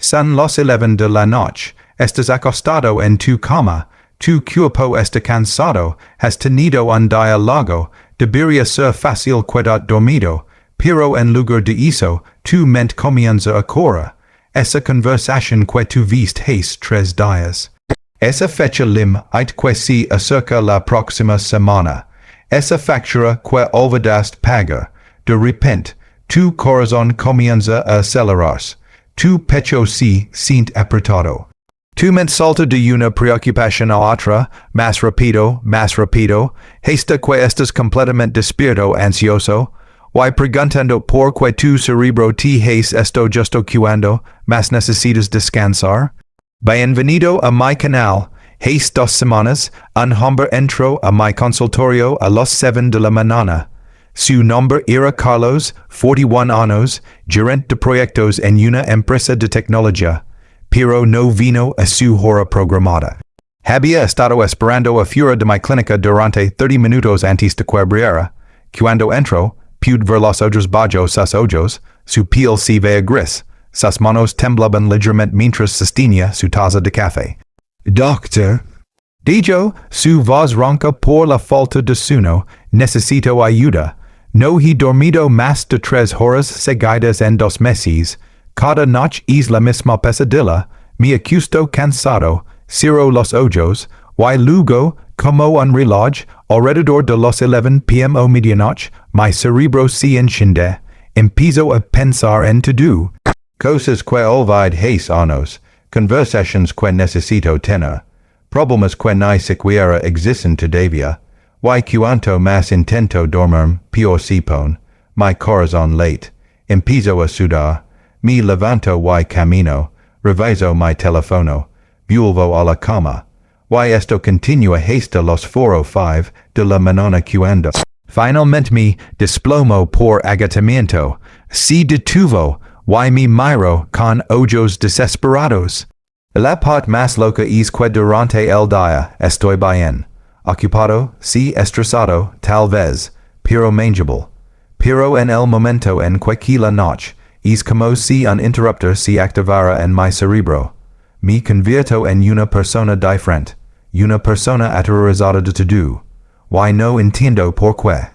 Son los 11 de la noche, estás acostado en tu cama, tu cuerpo está cansado, has tenido un día largo, debería ser fácil quedar dormido, pero en lugar de eso, tu mente comienza a correr. Esa conversación que tuviste hace 3 días. Esa fecha límite que se acerca la próxima semana. Esa factura que olvidaste pagar. De repente, tu corazón comienza a acelerarse. Tu pecho se siente apretado. Tu mente salta de una preocupación a otra, más rápido, hasta que estás completamente despierto ansioso, y preguntando por qué tu cerebro te hace esto justo cuando más necesitas descansar. Bienvenido a mi canal. Hace 2 semanas, un hombre entró a mi consultorio a las 7 de la mañana. Su nombre era Carlos, 41 años, gerente de proyectos en una empresa de tecnología, pero no vino a su hora programada. Había estado esperando afuera de mi clínica durante 30 minutos antes de que abriera. Cuando entró, pude ver los ojos bajo sus ojos, su piel se veía gris, sus manos temblaban ligeramente mientras sostenía su taza de café. Doctor, dijo, su voz ronca por la falta de sueño, necesito ayuda. No he dormido más de 3 horas seguidas en 2 meses. Cada noche es la misma pesadilla. Me acuesto cansado, cierro los ojos, y luego, como un reloj, alrededor de los 11 p.m. o medianoche, mi cerebro se enciende. Empiezo a pensar en todo. Cosas que olvidé hace años, conversaciones que necesito tener, problemas que ni siquiera existen todavía. Y cuanto más intento dormir, peor se pone, mi corazón late, empiezo a sudar, me levanto y camino, reviso mi teléfono, vuelvo a la cama, y esto continúa hasta las 4:05 de la mañana cuando finalmente me desplomo por agotamiento, se detuvo, y me miro con ojos desesperados. La parte más loca es que durante el día estoy bien. Ocupado, sí estresado, tal vez, pero manageable. Pero en el momento en que la noche, es como si un interruptor se activara en mi cerebro. Me convierto en una persona diferente, una persona aterrorizada de todo. Y no entiendo por qué.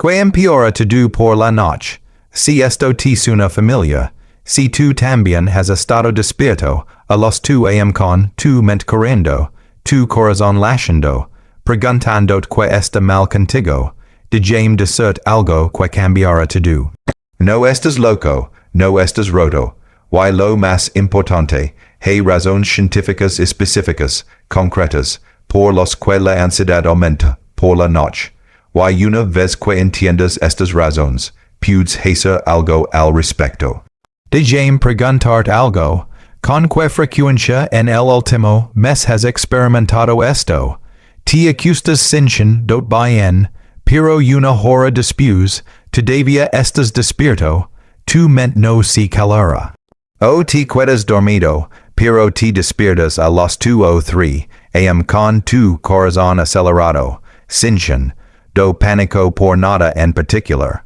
Que empeora todo por la noche. Si esto te suena familiar, si tú también has estado despierto, a las 2 a.m. con tu mente corriendo, tu corazón latiendo, preguntando que está mal contigo, déjame decirte algo que cambiará todo. No estás loco, no estás roto, y lo más importante, hay razones científicas específicas, concretas, por las que la ansiedad aumenta, por la noche. Y una vez que entiendas estas razones, puedes hacer algo al respecto. Déjame preguntarte algo, ¿con qué frecuencia en el último mes has experimentado esto? Te acustas sintiendo bien, pero una hora después, todavía estás despierto, tu mente no se calera. O te quedas dormido, pero te despiertas a las 2:03 a.m. con tu corazón acelerado, sin do pánico por nada en particular.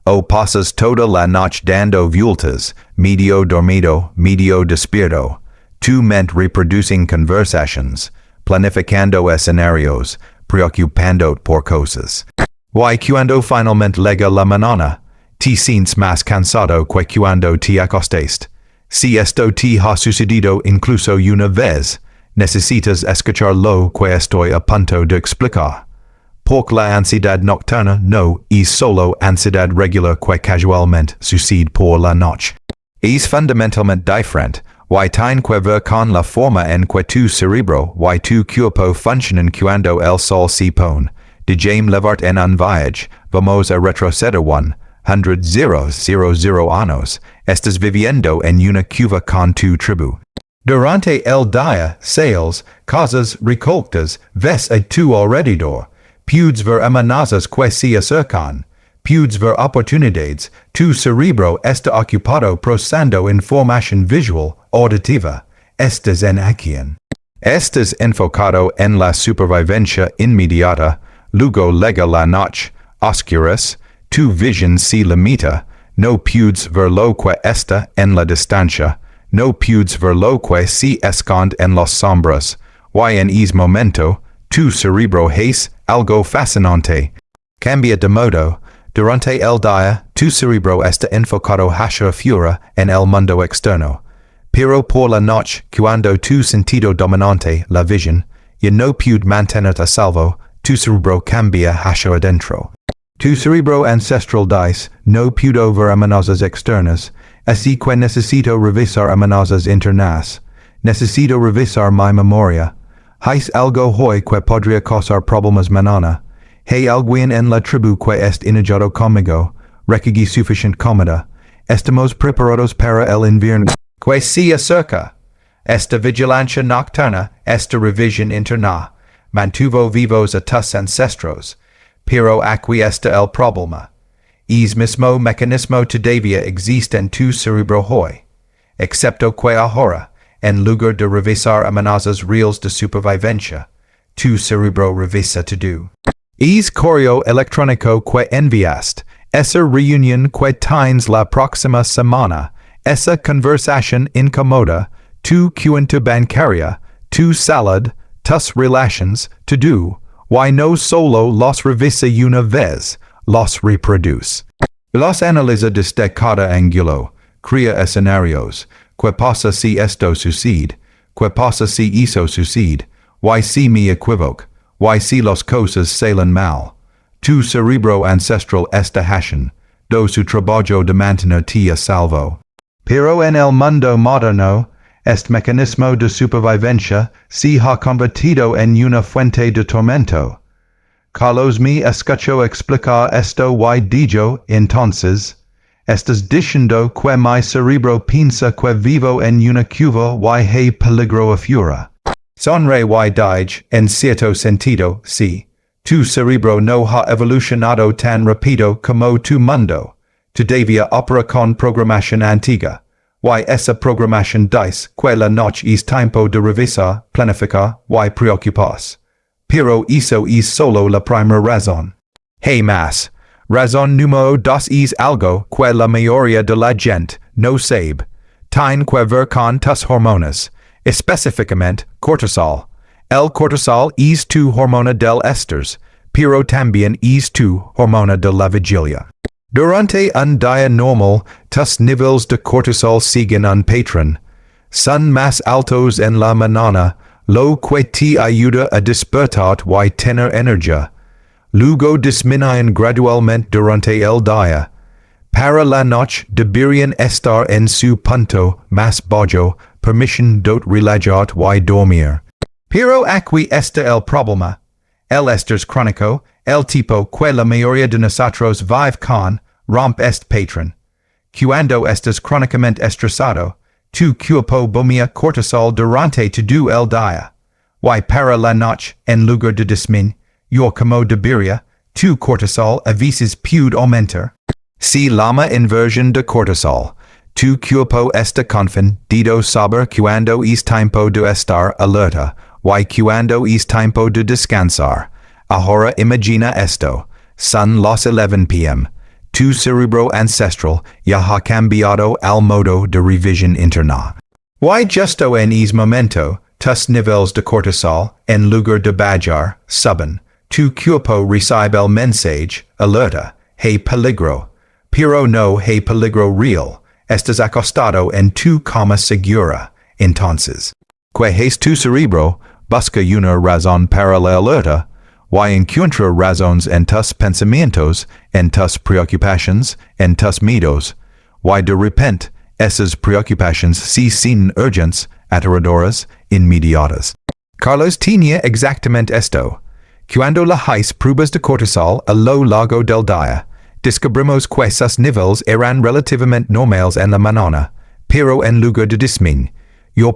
O pasas toda la noche dando vueltas, medio dormido, medio despierto, tu mente reproducing conversations, planificando escenarios, preocupando por cosas. Y cuando finalmente llega la mañana, te sientes más cansado que cuando te acostaste. Si esto te ha sucedido incluso una vez, necesitas escuchar lo que estoy a punto de explicar. Porque la ansiedad nocturna no es solo ansiedad regular que casualmente sucede por la noche. Es fundamentalmente diferente, y tiene que ver con la forma en que tu cerebro y tu cuerpo funcionan cuando el sol se pone. Déjame llevarte en un viaje, vamos a retroceder 100 años, estás viviendo en una cueva con tu tribu. Durante el día, sales, cosas recolectas, ves a tu alrededor. Pudes ver amenazas que se acercan. Pudes ver oportunidades. Tu cerebro está ocupado procesando información visual, auditiva. Estás en acción. Estás enfocado en la supervivencia inmediata. Luego llega la noche. Oscuras. Tu visión se limita. No pudes ver lo que está en la distancia. no pudes verloque si escond en los sombras, y en es momento, tu cerebro hace algo fascinante. Cambia de modo, durante el día, tu cerebro está enfocado hacia afuera en el mundo externo. Pero por la noche, cuando tu sentido dominante, la visión, ya no puede mantenerte a salvo, tu cerebro cambia hacia adentro. Tu cerebro ancestral dice, no puedo ver amenazas externas, así que necesito revisar amenazas internas. Necesito revisar mi memoria. ¿Hay algo hoy que podría causar problemas mañana? ¿Hay alguien en la tribu que est enojado conmigo? ¿Recogí suficiente comida? ¿Estamos preparados para el invierno que se acerca? Esta vigilancia nocturna, esta revisión interna, mantuvo vivos a tus ancestros, pero aquí está el problema. Es mismo mecanismo todavía existe en tu cerebro hoy, excepto que ahora, en lugar de revisar amenazas reales de supervivencia, tu cerebro revisa todo. Es correo electrónico que enviaste, esa reunión que tienes la próxima semana, esa conversación incómoda, tu cuenta bancaria, tu salud, tus relations, todo, y no solo los revisa una vez, los reproduce. Los analiza desde cada ángulo, crea escenarios, ¿qué pasa si esto sucede? ¿Qué pasa si eso sucede? ¿Y si me equivoco? ¿Y si las cosas salen mal? Tu cerebro ancestral está haciendo su trabajo de mantenerte a salvo. Pero en el mundo moderno, este mecanismo de supervivencia se ha convertido en una fuente de tormento. Carlos me escuchó explicar esto y dijo, entonces, estás diciendo que mi cerebro piensa que vivo en una cueva y hay peligro afuera. Sonre y dije, en cierto sentido, sí. Tu cerebro no ha evolucionado tan rápido como tu mundo. Todavía opera con programación antigua. Y esa programación dice que la noche es tiempo de revisar, planificar y preocuparse. Pero eso es solo la primera razón. Hey más. Razón número dos es algo que la mayoría de la gente no sabe. Tiene que ver con tus hormonas, específicamente cortisol. El cortisol es tu hormona del estrés, pero también es tu hormona de la vigilia. Durante un día normal, tus niveles de cortisol siguen un patrón. Son más altos en la mañana, lo que te ayuda a despertar y tener energía. Luego disminuyen gradualmente durante el día. Para la noche deberían estar en su punto más bajo, permisión de relajar y dormir. Pero aquí está el problema. El estrés crónico, el tipo que la mayoría de nosotros vive con, rompe este patrón. Cuando estás crónicamente estresado, tu cuerpo bombea cortisol durante todo el día. Y para la noche, en lugar de disminuir, como debería, tu cortisol a veces puede aumentar. Se llama inversión de cortisol. Tu cuerpo está confundido sobre cuando es tiempo de estar alerta, y cuando es tiempo de descansar. Ahora imagina esto. Son las 11 p.m. Tu cerebro ancestral ya ha cambiado al modo de revisión interna. Y justo en ese momento, tus niveles de cortisol, en lugar de bajar, suben. Tu cuerpo recibe el mensaje, alerta, hay peligro. Pero no hay peligro real. Estás acostado en tu cama segura. Entonces, ¿qué es tu cerebro? Busca una razón para la alerta. Y encuentra razones en tus pensamientos, en tus preocupaciones, en tus miedos. Y de repente, esas preocupaciones se sienten urgentes, aterradoras, inmediatas. Carlos tenía exactamente esto. Cuando la hais pruebas de cortisol a lo largo del día, descubrimos que sus niveles eran relativamente normales en la mañana, pero en lugar de disminuir,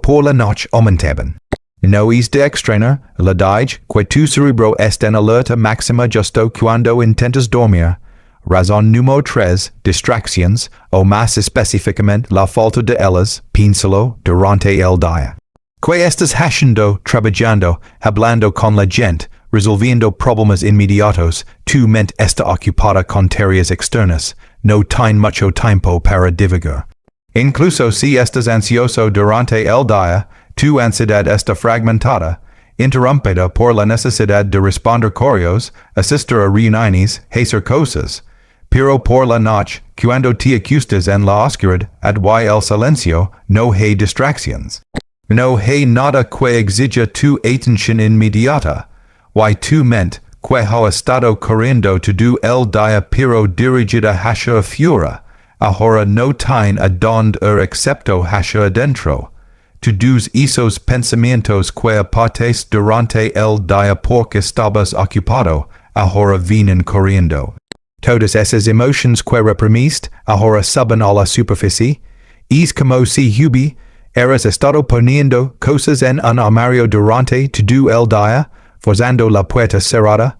por la noche aumentaban. No es de extrañar, la dije, que tu cerebro está en alerta máxima justo cuando intentas dormir. Razón número 3, distracciones, o más específicamente la falta de ellas, piénsalo durante el día. Que estás haciendo, trabajando, hablando con la gente, resolviendo problemas inmediatos, tu mente está ocupada con tareas externas, no tiene mucho tiempo para divagar. Incluso si estás ansioso durante el día, tu ansiedad está fragmentada, interrumpida por la necesidad de responder correos, asistir a reuniones, hacer cosas. Pero por la noche, cuando te acustas en la oscuridad, y el silencio, no hay distracciones. No hay nada que exija tu atención inmediata. Y tu mente, que ha estado corriendo todo el día pero dirigida hacia afuera, ahora no tiene a donde ir excepto hacia adentro. Todos esos pensamientos que apartes durante el día porque estabas ocupado, ahora vienen corriendo. Todas esas emociones que reprimiste, ahora suben a la superficie. Es como si eras estado poniendo cosas en un armario durante todo el día, forzando la puerta cerrada.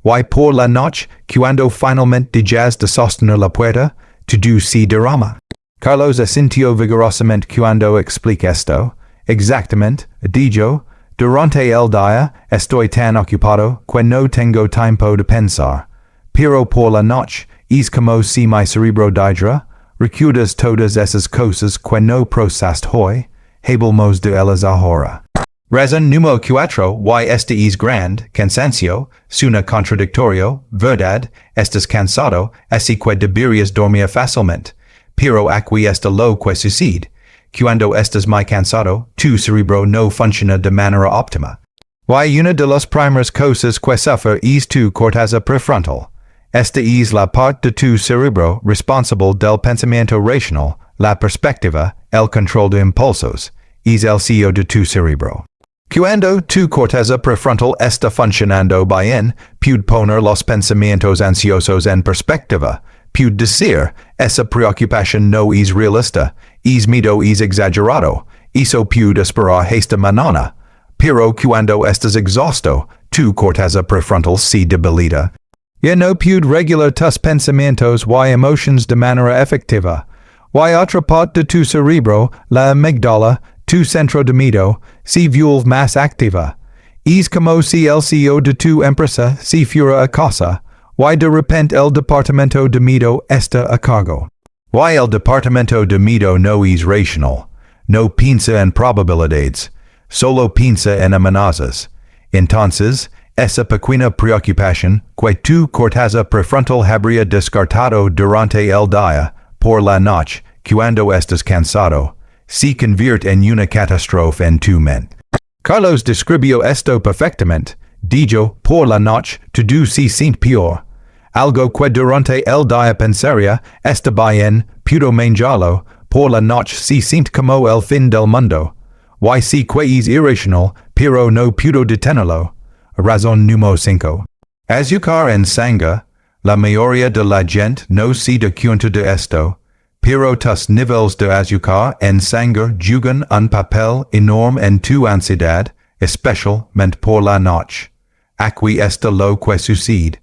Y por la noche, cuando finalmente dejas de sostener la puerta, todo se derrama. Carlos asintió vigorosamente cuando explica esto. Exactamente, dijo, durante el día estoy tan ocupado que no tengo tiempo de pensar. Pero por la noche, es como si mi cerebro dijera, recuerdas todas esas cosas que no procesaste hoy, hablemos de ellas ahora. Razón número 4, y este es grande, cansancio, suena contradictorio, verdad, estás cansado, así que deberías dormir fácilmente. Pero aquí está lo que sucede. Cuando estás muy cansado, tu cerebro no funciona de manera óptima. Y una de las primeras cosas que sufre es tu corteza prefrontal. Esta es la parte de tu cerebro responsable del pensamiento racional, la perspectiva, el control de impulsos. Es el CEO de tu cerebro. Cuando tu corteza prefrontal está funcionando bien, puede poner los pensamientos ansiosos en perspectiva. Puede decir, esa preocupación no es realista, es miedo es exagerado, eso puede esperar hasta mañana. Pero cuando estás exhausto, tu corteza prefrontal se debilita. Ya no puede regular tus pensamientos y emociones de manera efectiva. Y otra parte de tu cerebro, la amígdala, tu centro de miedo, se vuelve más activa. Es como si el CEO de tu empresa se fuera a casa, y de repente el departamento de miedo está a cargo. Y el departamento de miedo no es racional, no piensa en probabilidades, solo piensa en amenazas. Entonces, esa pequeña preocupación que tu corteza prefrontal habría descartado durante el día, por la noche, cuando estás cansado, se convierte en una catástrofe en tu mente. Carlos describió esto perfectamente. Dijo, por la noche, todo se siente peor. Algo que durante el día pensaría, está bien, puedo manejarlo, por la noche se siente como el fin del mundo. Y sé que es irracional, pero no puedo detenerlo. Razón número 5. Azúcar en sangre. La mayoría de la gente no se da cuenta de esto, pero tus niveles de azúcar en sangre juegan un papel enorme en tu ansiedad, especialmente por la noche. Aquí está lo que sucede.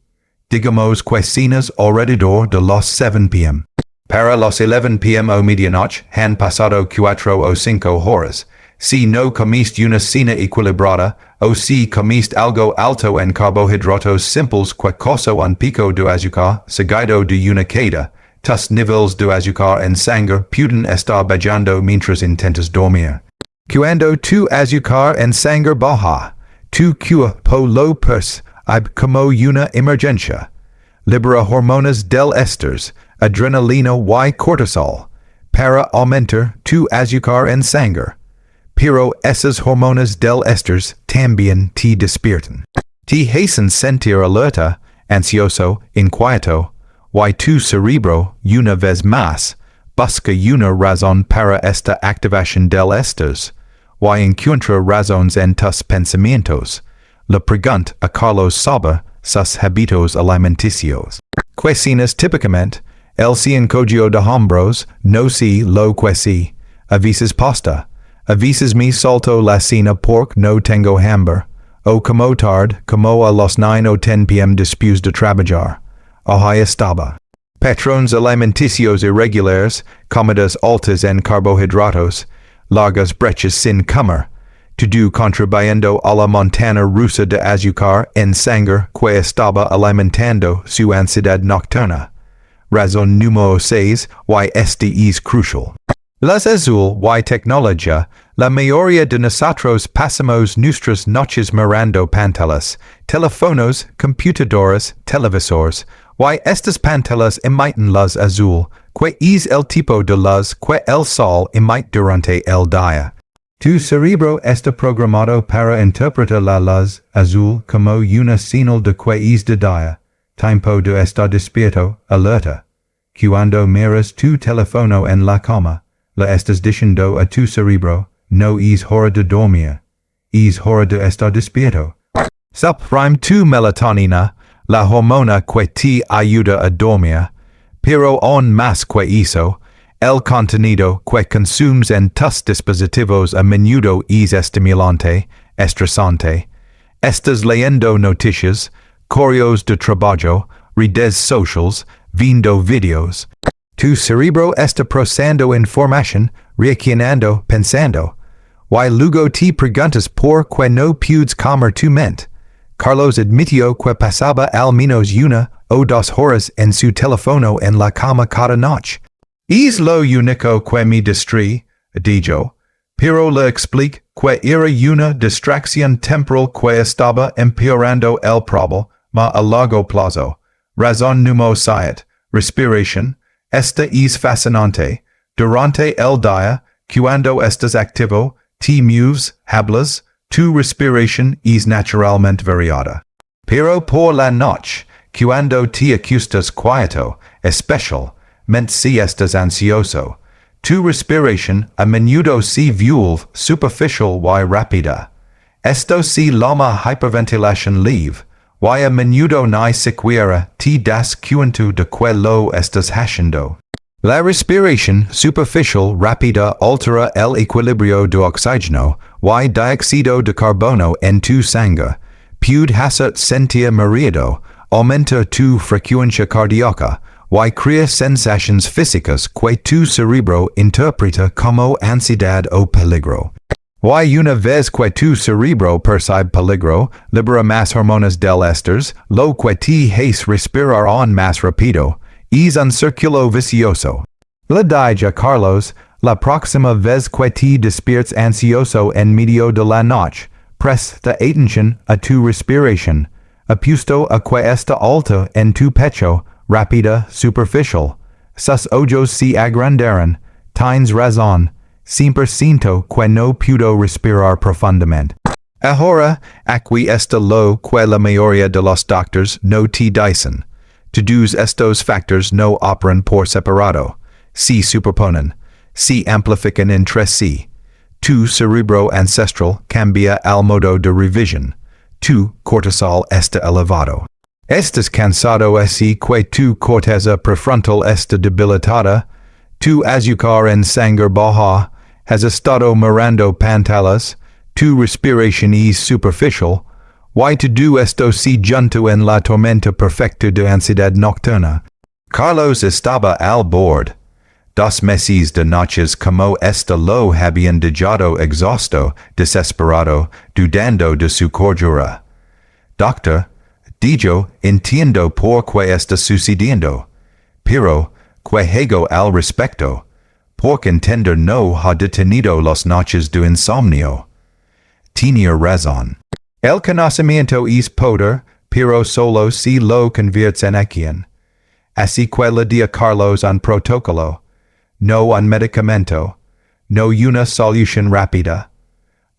Digamos que cenas alrededor de los 7 p.m. Para los 11 p.m. o medianoche han pasado 4 o 5 horas. Si no comiste una cena equilibrada, o si comiste algo alto en carbohidratos simples que cosa un pico de azúcar seguido de una queda, tus niveles de azúcar en sangre pueden estar bajando mientras intentas dormir. Cuando tu azúcar en sangre baja, tu cuerpo lo percibe como una emergencia. Libera hormonas del estrés, adrenalina y cortisol, para aumentar tu azúcar en sangre. Pero esas hormonas del estrés también te despiertan. Te hacen sentir alerta, ansioso, inquieto, y tu cerebro, una vez más, busca una razón para esta activación del estrés, y encuentra razones en tus pensamientos. Le pregunta a Carlos sobre sus hábitos alimenticios. Cuestiones típicamente, el se encogió de hombros, no sé lo que sé, a veces pasta. A veces me salto la cena porque no tengo hambre, o como tarde, como a los 9 o 10 p.m. después de trabajar. Ahí estaba. Patrones alimenticios irregulares, comidas altas en carbohidratos, largas brechas sin comer, todo contribuyendo a la montaña rusa de azúcar en sangre que estaba alimentando su ansiedad nocturna. Razón número 6, why este es crucial. Las azul y tecnología, la mayoría de nosotros pasamos nuestras noches mirando pantallas, teléfonos, computadoras, televisores, y estas pantallas emiten luz azul, que es el tipo de luz que el sol emite durante el día. Tu cerebro está programado para interpretar la luz azul como una señal de que es de día, tiempo de estar despierto, alerta. Cuando miras tu teléfono en la cama, le estás diciendo a tu cerebro, no es hora de dormir, es hora de estar despierto. Suprime tu melatonina, la hormona que te ayuda a dormir, pero aún más que eso, el contenido que consumes en tus dispositivos a menudo es estimulante, estresante. Estás leyendo noticias, correos de trabajo, redes sociales, viendo videos. Tu cerebro está procesando información, reaccionando, pensando. Y luego te preguntas por qué no puedes calmar tu mente. Carlos admitió que pasaba al menos 1 o 2 horas en su teléfono en la cama cada noche. Es lo único que me distrae, dijo, pero le expliqué que era una distracción temporal que estaba empeorando el problema a largo plazo. Razón número 7, respiración. Esta es fascinante. Durante el día, cuando estás activo, te mueves, hablas, tu respiración es naturalmente variada. Pero por la noche, cuando te acuestas quieto, especialmente si estás ansioso, tu respiración a menudo se vuelve superficial y rápida. Esto se llama hyperventilación leve, y a menudo ni siquiera te das cuenta de que lo estás haciendo. La respiración superficial rápida altera el equilibrio de oxígeno y dióxido de carbono en tu sangre, puede hacer sentir mareado, aumenta tu frecuencia cardíaca, y crea sensaciones físicas que tu cerebro interpreta como ansiedad o peligro. Y una vez que tu cerebro percibe peligro, libera más hormonas del estrés, lo que te hace respirar aún más rápido. Es un círculo vicioso. Le dije a Carlos, la próxima vez que te despiertes ansioso en medio de la noche, presta atención a tu respiración, apuesto a que está alta en tu pecho, rápida, superficial. Sus ojos se agrandaron, tienes razón. Siempre siento que no puedo respirar profundamente. Ahora, aquí está lo que la mayoría de los doctores no te dicen. Todos estos factores no operan por separado. Se superponen. Se amplifican entre sí. Tu cerebro ancestral cambia al modo de revisión. Tu cortisol está elevado. Estás cansado así que tu corteza prefrontal está debilitada. Tu azúcar en sangre baja. Has estado mirando pantallas, tu respiración es superficial, y todo esto se junto en la tormenta perfecta de ansiedad nocturna. Carlos estaba al borde. 2 meses de noches como esta lo habían dejado exhausto, desesperado, dudando de su cordura. Doctor, dijo, entiendo por qué está sucediendo, pero, ¿qué hago al respecto? Porque entender no ha detenido las noches de insomnio. Tenía razón. El conocimiento es poder, pero solo si lo conviertes en acción. Así que le di a Carlos un protocolo, no un medicamento, no una solución rápida.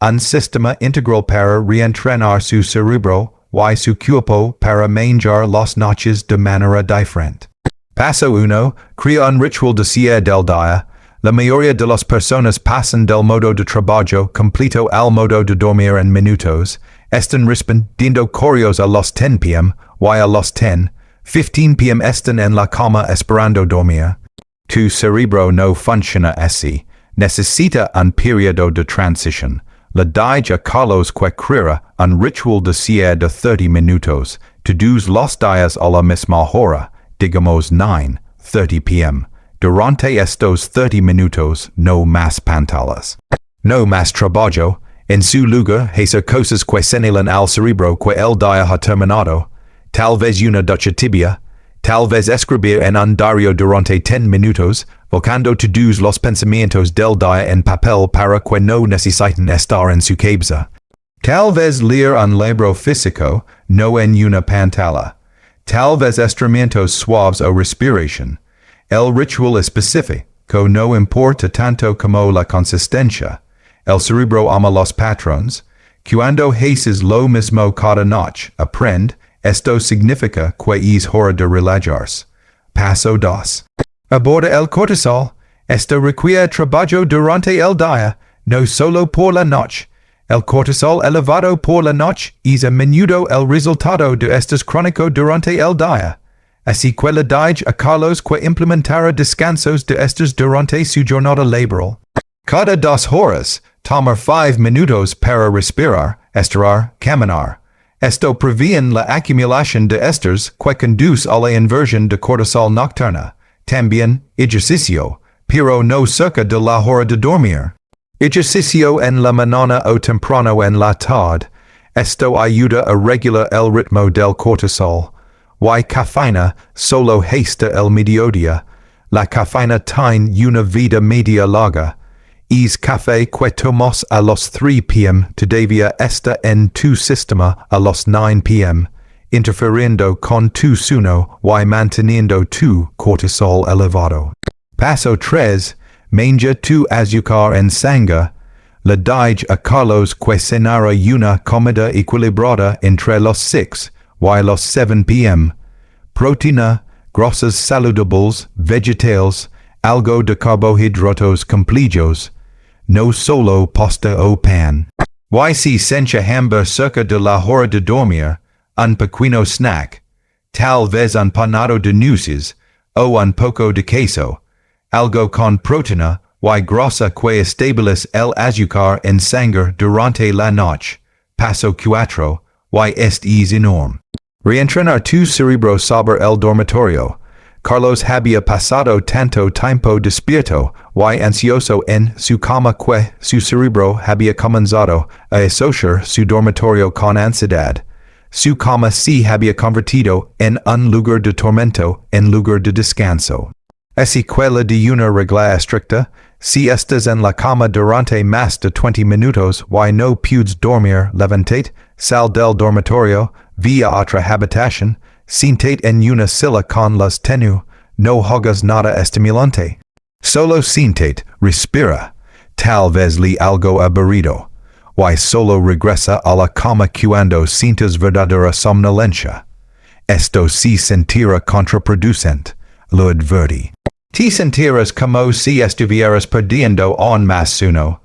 Un sistema integral para reentrenar su cerebro y su cuerpo para manejar las noches de manera diferente. Paso 1. Crea un ritual de cierre del día. La mayoría de las personas pasan del modo de trabajo completo al modo de dormir en minutos. Están respondiendo correos a las 10 p.m. y a las 15 p.m. están en la cama esperando dormir. Tu cerebro no funciona así. Necesita un periodo de transición. Le dije a Carlos que crea un ritual de cierre de 30 minutos. Todos los días a la misma hora, digamos 9:30 p.m. Durante estos 30 minutos, no más pantallas. No más trabajo. En su lugar, hacer cosas que señalan al cerebro que el día ha terminado. Tal vez una ducha tibia. Tal vez escribir en un diario durante 10 minutos. Volcando to-dos los pensamientos del día en papel para que no necesiten estar en su cabeza. Tal vez leer un libro físico, no en una pantalla. Tal vez estiramientos suaves o respiración. El ritual específico no importa tanto como la consistencia. El cerebro ama los patrones. Cuando haces lo mismo cada noche, aprende. Esto significa que es hora de relajarse. Paso 2. Aborda el cortisol. Esto requiere trabajo durante el día, no solo por la noche. El cortisol elevado por la noche es a menudo el resultado de estrés crónico durante el día. Así que le digo a Carlos que implementará descansos de estrés durante su jornada laboral. Cada 2 horas, tomar 5 minutos para respirar, estirar, caminar. Esto previene la acumulación de estrés que conduce a la inversión de cortisol nocturna. También, ejercicio, pero no cerca de la hora de dormir. Ejercicio en la mañana o temprano en la tarde. Esto ayuda a regular el ritmo del cortisol. Y cafeína solo hasta el mediodía. La cafeína tiene una vida media larga. Es café que tomas a los 3 p.m. todavía está en tu sistema a los 9 p.m., interfiriendo con tu sueño y manteniendo tu cortisol elevado. Paso 3. Menja tu azúcar en sangre. Le digo a Carlos que cenará una comida equilibrada entre los 6 y los 7 p.m. Proteína, grasas saludables, vegetales, algo de carbohidratos completos. No solo pasta o pan. Y si sencha hambre cerca de la hora de dormir, un pequeño snack, tal vez un panado de nueces, o un poco de queso, algo con proteína y grasa que estabiliza el azúcar en sangre durante la noche. Paso 4, y es enorme. Reentrenar tu cerebro sobre el dormitorio. Carlos había pasado tanto tiempo despierto y ansioso en su cama que su cerebro había comenzado a asociar su dormitorio con ansiedad. Su cama se había convertido en un lugar de tormento en lugar de descanso. Así que le di una regla estricta: si estás en la cama durante más de 20 minutos y no puedes dormir, levántate, sal del dormitorio, via otra habitación, siéntate en una silla con luz tenue, no hagas nada estimulante. Solo siéntate, respira, tal vez le algo aburrido, y solo regresa a la cama cuando sientas verdadera somnolencia. Esto se sentirá contraproducente, lo advertí. Te sentirás como si estuvieras perdiendo aún más sueño,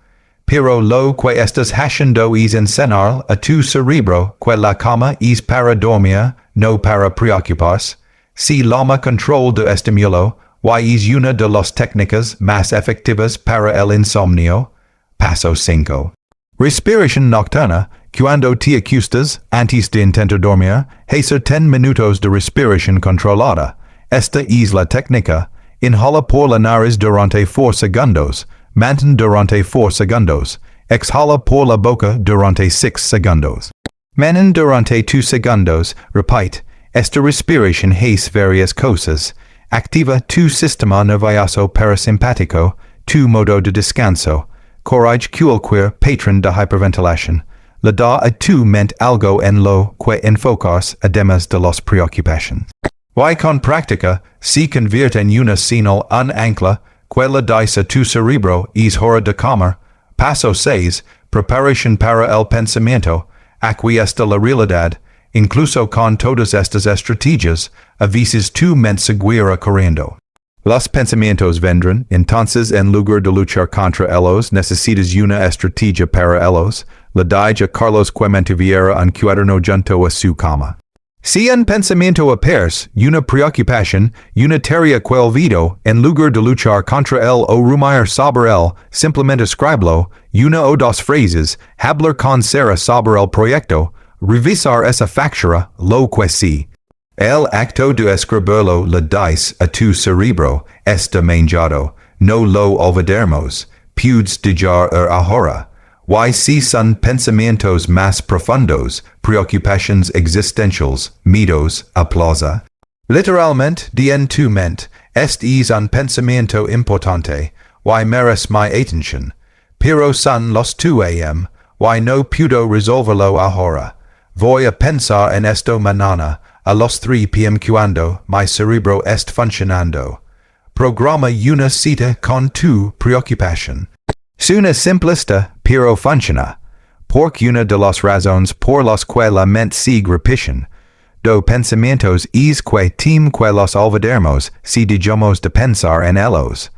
pero lo que estás haciendo es enseñar a tu cerebro que la cama es para dormir, no para preocuparse. Si toma control de estímulo, y es una de las técnicas más efectivas para el insomnio. Paso 5. Respiración nocturna. Cuando te acuestas, antes de intentar dormir, hacer 10 minutos de respiración controlada. Esta es la técnica. Inhala por la nariz durante 4 segundos. Mantén durante 4 segundos. Exhala por la boca durante 6 segundos. Mantén durante 2 segundos. Repite. Esta respiración hace varias cosas. Activa tu sistema nervioso parasimpático, tu modo de descanso. Corrige cualquier patrón de hiperventilación. Le da a tu mente algo en lo que enfocarse además de las preocupaciones. Y con práctica, se convierte en una señal un ancla que le dice a tu cerebro es hora de comer. Paso 6. Preparación para el pensamiento. Aquí está la realidad. Incluso con todas estas estrategias, a veces tu mente seguirá corriendo. Los pensamientos vendrán, entonces en lugar de luchar contra ellos necesitas una estrategia para ellos. Le digo a Carlos que mantuviera un cuaderno junto a su cama. Si un pensamiento aparece, una preocupación, una tarea que olvido, en lugar de luchar contra él o rumiar sobre él, simplemente escríbelo, una o 2 frases, hablar con Sara sobre el proyecto, revisar esa factura, lo que sí. El acto de escribirlo le dice a tu cerebro, está manchado, no lo olvidaremos, puedes dejar ahora. Y si son pensamientos más profundos, preocupaciones existenciales, miedos, aplausa. Literalmente, de en tu mente, es un pensamiento importante, y merece mi atención. Pero son las 2 a.m., y no puedo resolverlo ahora. Voy a pensar en esto mañana, a las 3 p.m. cuando mi cerebro est funcionando. Programa una cita con tu preocupación. Suena simplista, pero funciona. Porque una de las razones por las que la mente sigue repitiendo do pensamientos es que tem que los olvidaremos si dejamos de pensar en ellos.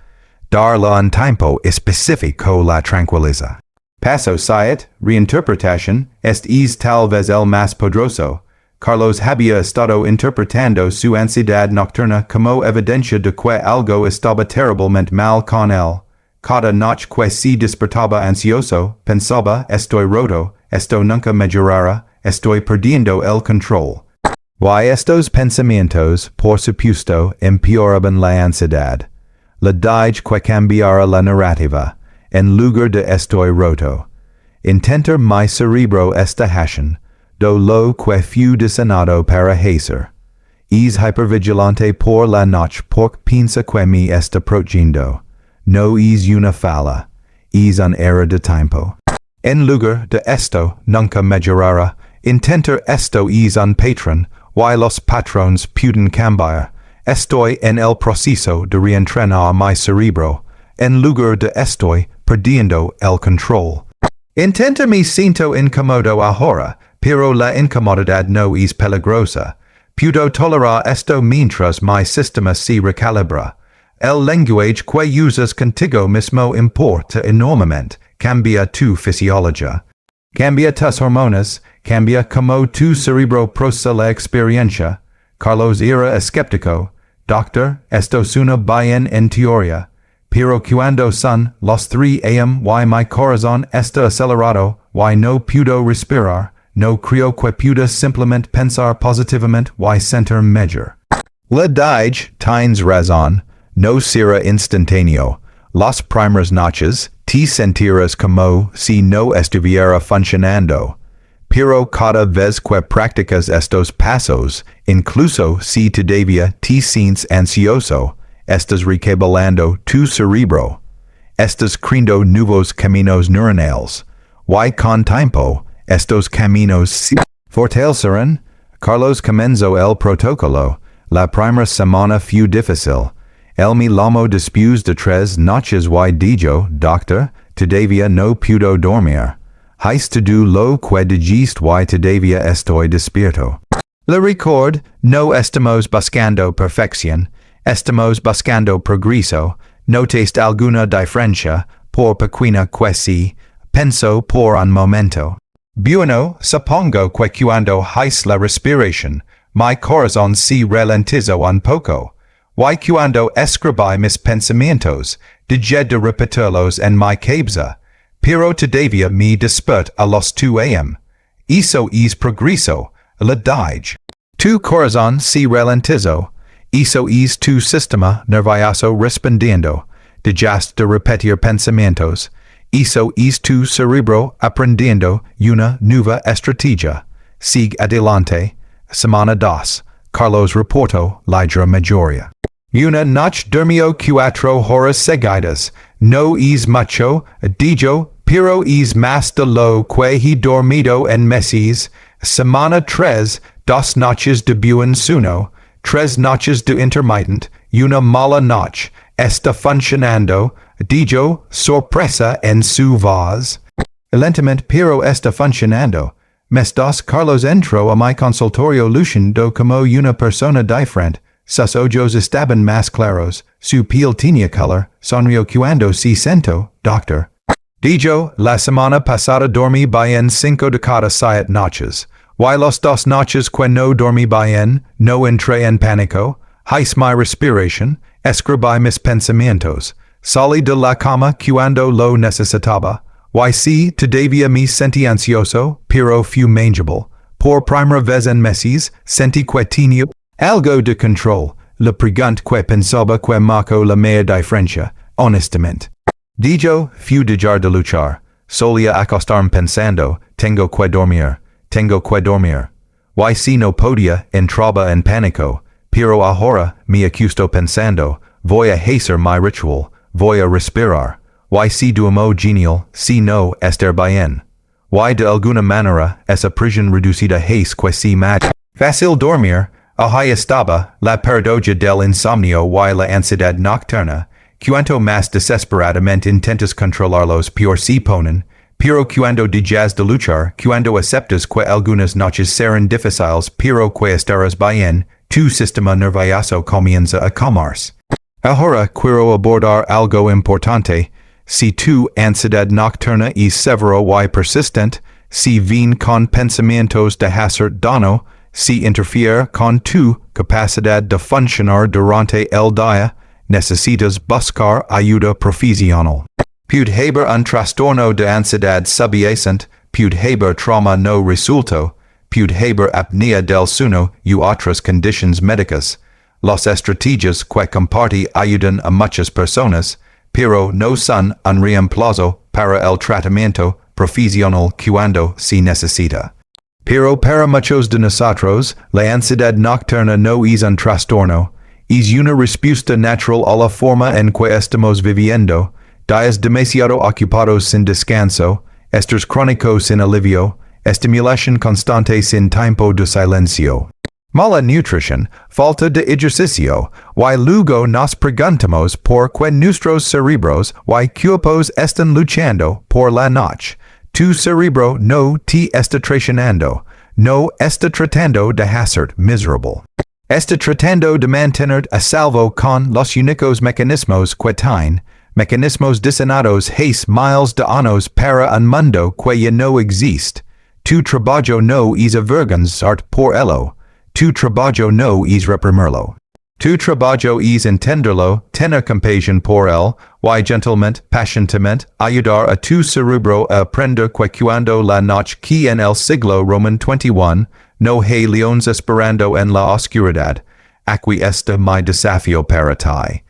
Darle un tiempo específico la tranquiliza. Paso siguiente, reinterpretación, es tal vez el más poderoso. Carlos había estado interpretando su ansiedad nocturna como evidencia de que algo estaba terriblemente mal con él. Cada noche que se despertaba ansioso, pensaba, estoy roto, esto nunca mejorará, estoy perdiendo el control. Y estos pensamientos, por supuesto, empeoraban la ansiedad. Le dije que cambiara la narrativa, en lugar de estoy roto. Intentar mi cerebro esta hacen, do lo que fue diseñado para hacer. Es hypervigilante por la noche porque piensa que me está protegiendo. No es una falla, es un error de tiempo. En lugar de esto nunca mejorará, intentar esto es un patrón, y los patrones pueden cambiar. Estoy en el proceso de reentrenar mi cerebro, en lugar de estoy perdiendo el control. Intenta me siento incómodo ahora, pero la incomodidad no es peligrosa. Puedo tolerar esto mientras mi sistema se recalibra. El lenguaje que usas contigo mismo importa enormemente. Cambia tu fisiología. Cambia tus hormonas. Cambia como tu cerebro procesa la experiencia. Carlos era escéptico. Doctor, esto suena bien en teoría. Pero cuando son las 3 a.m. y mi corazón está acelerado, y no puedo respirar, no creo que pueda simplemente pensar positivamente y sentir mejor. Le dije, tienes razón, no será instantáneo. Las primeras noches, te sentirás como si no estuviera funcionando. Pero cada vez que practicas estos pasos, incluso si todavía te sientes ansioso, estás recableando tu cerebro. Estás creando nuevos caminos neuronales. Y con tiempo, estos caminos se fortalecerán. Carlos comenzó el protocolo. La primera semana fue difícil. El me llamó después de 3 noches y dijo, doctor, todavía no puedo dormir. Has todo lo que dijiste y todavía estoy despierto. Le record, no estamos buscando perfección, estamos buscando progreso, notaste alguna diferencia, por pequeña que sea, pensó por un momento. Bueno, supongo que cuando hice la respiración, mi corazón se ralentizó un poco. Y cuando escribí mis pensamientos, dejé de repetirlos en mi cabeza. Pero todavía me despierto a las 2 a.m. Eso es progreso, le dije. Tu corazón se ralentizó. Eso es tu sistema nervioso respondiendo. Dejaste de repetir pensamientos. Eso es tu cerebro aprendiendo una nueva estrategia. Sigue adelante. Semana 2. Carlos reportó la mayoría. Una noche durmió 4 horas seguidas. No es mucho, dijo, pero es más de lo que he dormido en meses. Semana 3, 2 noches de buen sueño, 3 noches de intermittent, una mala noche. Está funcionando, dijo, sorpresa en su voz. Lentamente pero está funcionando. Mes 2 Carlos entró a mi consultorio luciendo como una persona diferente. Sus ojos estaban más claros, su piel tenía color, sonrió cuando se sentó, doctor. Dijo, la semana pasada dormí bien 5 de cada 7 noches. Y las 2 noches que no dormí bien, no entré en pánico, hice mi respiración, escribí mis pensamientos, salí de la cama cuando lo necesitaba. Y sí, todavía me sentí ansioso, pero fue manageable. Por primera vez en meses, sentí que tenía algo de control. La pregunta que pensaba que marcó la mayor diferencia, honestamente. Dijo, fue dejar de luchar. Solía acostarme pensando, tengo que dormir. Y si no podía, entraba en pánico. Pero ahora, me acuesto pensando, voy a hacer mi ritual, voy a respirar. Y si duomo genial, si no estar bien. Y de alguna manera, esa prisión reducida hace que si mag. Fácil dormir, ahí estaba, la paradoja del insomnio y la ansiedad nocturna, cuanto más desesperadamente intentas controlarlos peor se ponen, pero cuando dejas de luchar, cuando aceptas que algunas noches serán difíciles pero que estarás bien, tu sistema nervioso comienza a calmarse. Ahora quiero abordar algo importante. Si tu ansiedad nocturna es severo y persistente, si viene con pensamientos de hacer daño, si interfiere con tu capacidad de funcionar durante el día, necesitas buscar ayuda profesional. Puede haber un trastorno de ansiedad subyacente, puede haber trauma no resuelto, puede haber apnea del sueño y otras condiciones médicas. Las estrategias que comparte ayudan a muchas personas, pero no son un reemplazo para el tratamiento profesional cuando se necesita. Pero para muchos de nosotros, la ansiedad nocturna no es un trastorno, es una respuesta natural a la forma en que estamos viviendo, días demasiado ocupados sin descanso, estrés crónico sin alivio, estimulación constante sin tiempo de silencio. Mala nutrición, falta de ejercicio, y luego nos preguntamos por qué nuestros cerebros y cuerpos están luchando por la noche. Tu cerebro no te está traicionando, no está tratando de hacer miserable. Está tratando de mantener a salvo con los únicos mecanismos que tiene, mecanismos diseñados hace miles de años para un mundo que ya no existe. Tu trabajo no es avergonzarte por ello. Tu trabajo no es reprimirlo. Tu trabajo es entenderlo, tener compasión por él, y gentilmente, pacientemente, ayudar a tu cerebro a aprender que cuando la noche que en el siglo Roman XXI, no hay leones esperando en la oscuridad, aquí está mi desafío para ti.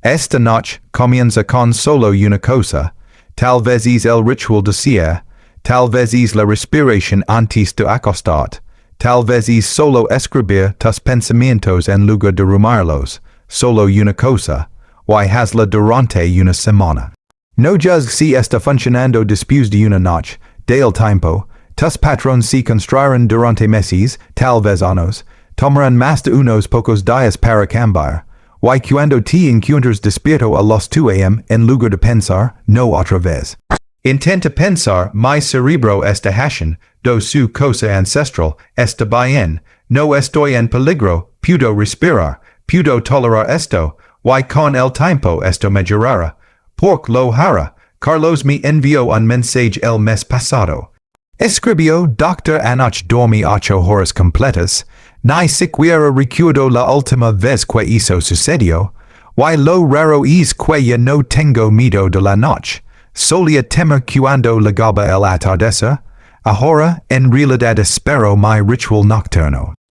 Esta noche comienza con solo una cosa, tal vez es el ritual de cierre, tal vez es la respiración antes de acostarte. Tal vez es solo escribir tus pensamientos en lugar de rumarlos, solo una cosa, y hazla durante una semana. No juzgues si está funcionando después de una noche, del tiempo, tus patrones se construirán durante meses, tal vez años, tomarán más de unos pocos días para cambiar, y cuando te encuentres despierto a las 2 a.m. en lugar de pensar, no otra vez. Intenta pensar, mi cerebro está haciendo su cosa ancestral, está bien, no estoy en peligro, puedo respirar, puedo tolerar esto, y con el tiempo esto mejorará. Porque lo hará, Carlos me envió un mensaje el mes pasado. Escribió, Doctor anoche dormí 8 horas completas, ni siquiera recuerdo la última vez que eso sucedió, y lo raro es que ya no tengo miedo de la noche. Solía temer cuando llegaba el atardecer. Ahora, en realidad espero mi ritual nocturno.